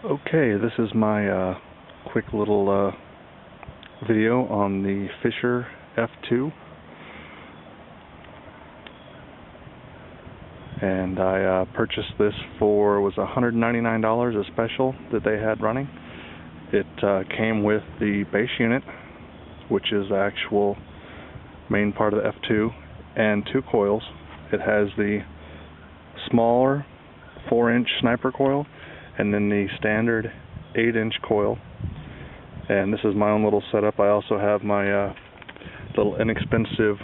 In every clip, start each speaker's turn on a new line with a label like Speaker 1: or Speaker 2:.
Speaker 1: Okay, this is my quick little video on the Fisher F2, and I purchased this for, was $199 a special that they had running. It came with the base unit, which is the actual main part of the F2, and two coils. It has the smaller 4-inch sniper coil and then the standard 8-inch coil, and this is my own little setup. I also have my little inexpensive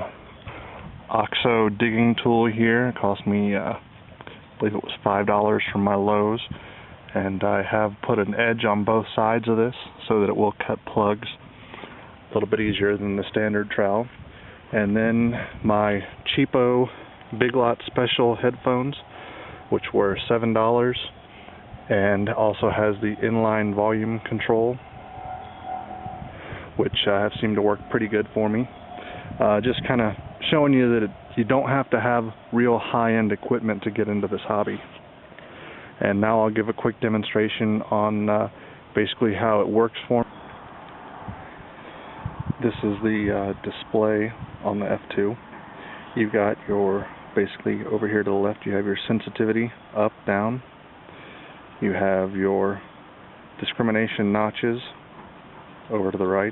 Speaker 1: OXO digging tool here. It cost me I believe it was $5 from my Lowe's, and I have put an edge on both sides of this so that it will cut plugs a little bit easier than the standard trowel. And then my cheapo Big Lot special headphones, which were $7, and also has the inline volume control, which have seemed to work pretty good for me. Just kind of showing you that you don't have to have real high-end equipment to get into this hobby. And now I'll give a quick demonstration on basically how it works for me. This is the display on the F2. You've got your, basically over here to the left, you have your sensitivity up, down. You have your discrimination notches over to the right,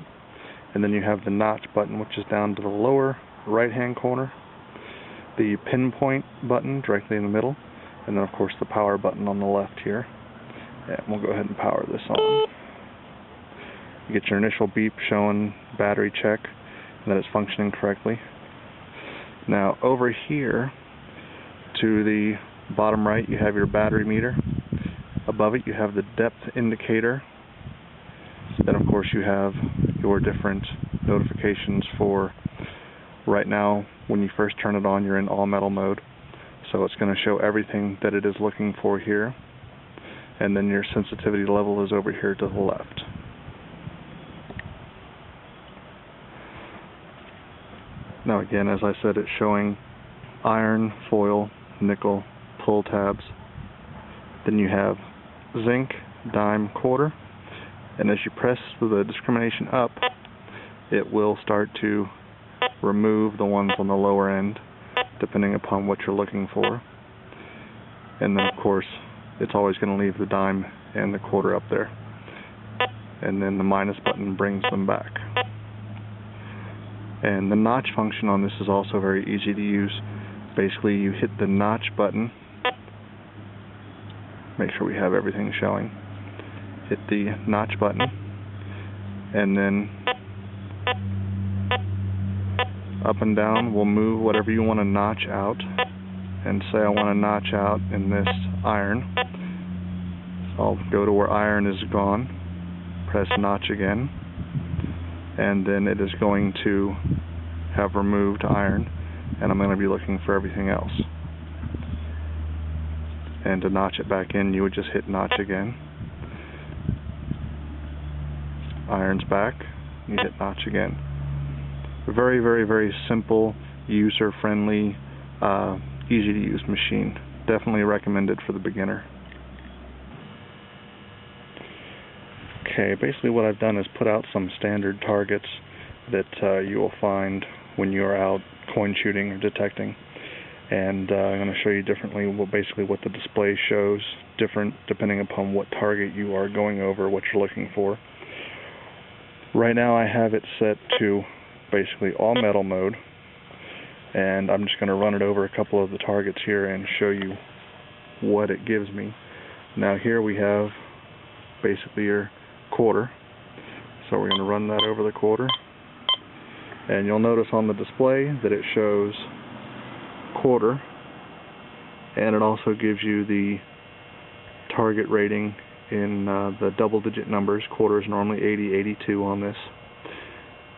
Speaker 1: and then you have the notch button, which is down to the lower right hand corner, the pinpoint button directly in the middle, and then of course the power button on the left here. And we'll go ahead and power this on. You get your initial beep showing battery check and that it's functioning correctly. Now over here to the bottom right you have your battery meter. Above it you have the depth indicator. Then of course you have your different notifications for, right now when you first turn it on you're in all metal mode, so it's going to show everything that it is looking for here, and then your sensitivity level is over here to the left. Now again, as I said, it's showing iron, foil, nickel, pull tabs. Then you have zinc, dime, quarter, and as you press the discrimination up, it will start to remove the ones on the lower end depending upon what you're looking for. And then of course it's always going to leave the dime and the quarter up there, and then the minus button brings them back. And the notch function on this is also very easy to use. Basically you hit the notch button, make sure we have everything showing, hit the notch button, and then up and down will move whatever you want to notch out. And say I want to notch out in this iron, I'll go to where iron is gone, press notch again, and then it is going to have removed iron, and I'm going to be looking for everything else. And to notch it back in, you would just hit notch again. Iron's back, you hit notch again. Very, very, very simple, user-friendly, easy-to-use machine. Definitely recommended for the beginner. Okay, basically what I've done is put out some standard targets that you will find when you're out coin shooting or detecting, and I'm going to show you differently basically what the display shows, different depending upon what target you are going over, what you're looking for. Right now I have it set to basically all metal mode, and I'm just going to run it over a couple of the targets here and show you what it gives me. Now here we have basically your quarter, so we're going to run that over the quarter, and you'll notice on the display that it shows quarter, and it also gives you the target rating in the double-digit numbers. Quarter is normally 80, 82 on this,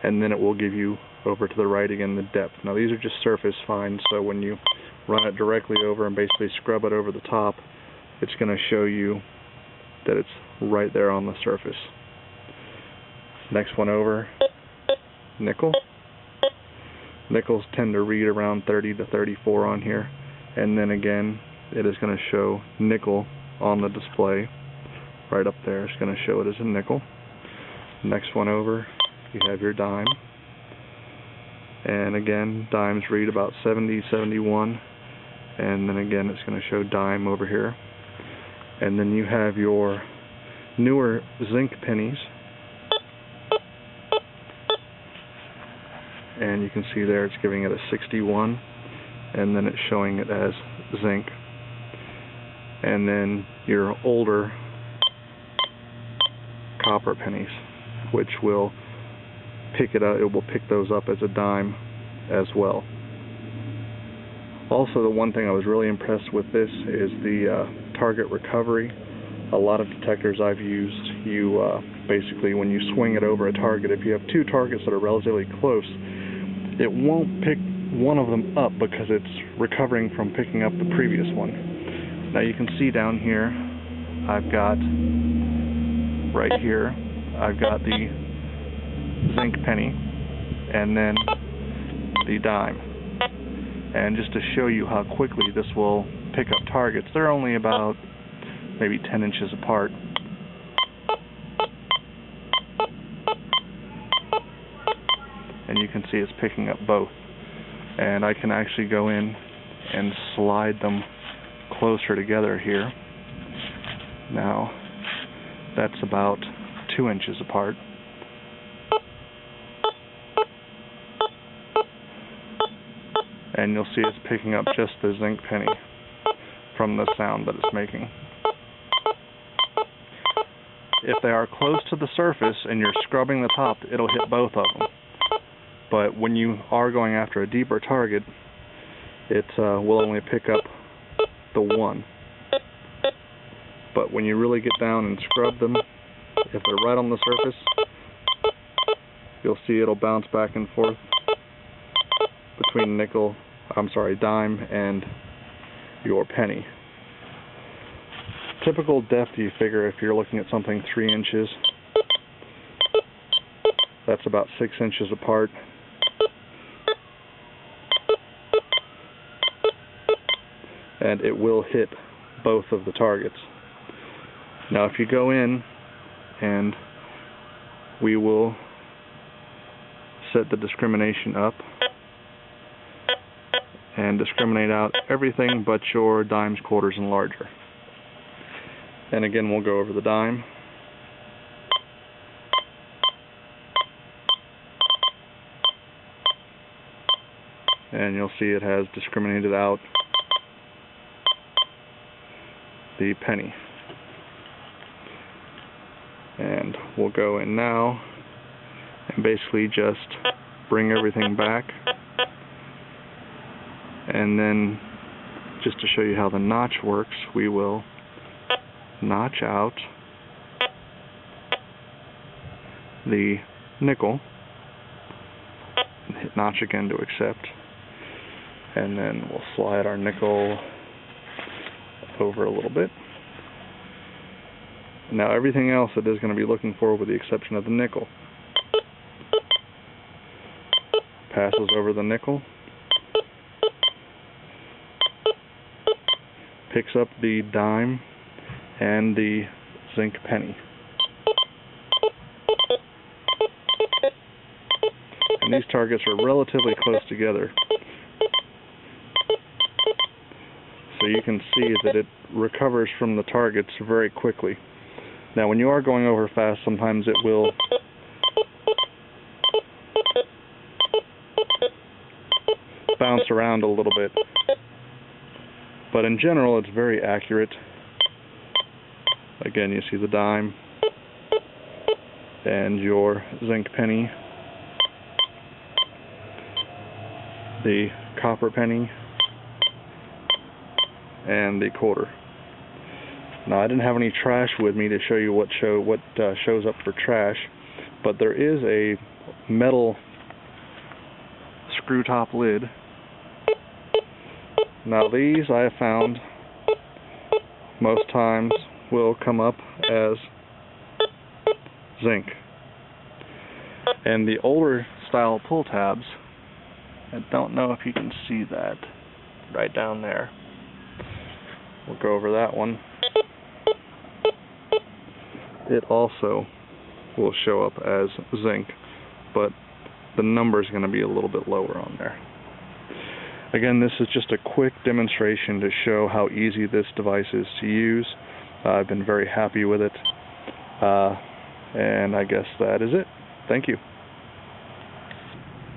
Speaker 1: and then it will give you over to the right again the depth. Now these are just surface finds, so when you run it directly over and basically scrub it over the top, it's going to show you that it's right there on the surface. Next one over, nickel. Nickels tend to read around 30 to 34 on here, and then again it is going to show nickel on the display right up there is going to show it as a nickel. Next one over, you have your dime. And again, dimes read about 70, 71. And then again, it's going to show dime over here. And then you have your newer zinc pennies. And you can see there it's giving it a 61. And then it's showing it as zinc. And then your older copper pennies, which will pick it up. It will pick those up as a dime as well. Also, the one thing I was really impressed with this is the target recovery. A lot of detectors I've used, you basically, when you swing it over a target, if you have two targets that are relatively close, it won't pick one of them up because it's recovering from picking up the previous one. Now you can see down here, I've got right here, I've got the zinc penny and then the dime. And just to show you how quickly this will pick up targets, they're only about maybe 10 inches apart. And you can see it's picking up both. And I can actually go in and slide them closer together here. Now, that's about 2 inches apart. And you'll see it's picking up just the zinc penny from the sound that it's making. If they are close to the surface and you're scrubbing the top, it'll hit both of them. But when you are going after a deeper target, it will only pick up the one. But when you really get down and scrub them, if they're right on the surface, you'll see it'll bounce back and forth between dime and your penny. Typical depth, you figure, if you're looking at something 3 inches, that's about 6 inches apart. And it will hit both of the targets. Now if you go in and we will set the discrimination up and discriminate out everything but your dimes, quarters, and larger. And again, we'll go over the dime. And you'll see it has discriminated out the penny. And we'll go in now and basically just bring everything back. And then, just to show you how the notch works, we will notch out the nickel and hit notch again to accept. And then we'll slide our nickel over a little bit. Now everything else it is going to be looking for with the exception of the nickel. Passes over the nickel. Picks up the dime and the zinc penny. And these targets are relatively close together. So you can see that it recovers from the targets very quickly. Now when you are going over fast, sometimes it will bounce around a little bit. But in general, it's very accurate. Again, you see the dime and your zinc penny, the copper penny, and the quarter. Now, I didn't have any trash with me to show you what shows up for trash, but there is a metal screw top lid. Now these I have found most times will come up as zinc. And the older style pull tabs, I don't know if you can see that right down there. We'll go over that one. it also will show up as zinc, but the number is going to be a little bit lower on there. Again, this is just a quick demonstration to show how easy this device is to use. I've been very happy with it, and I guess that is it. Thank you.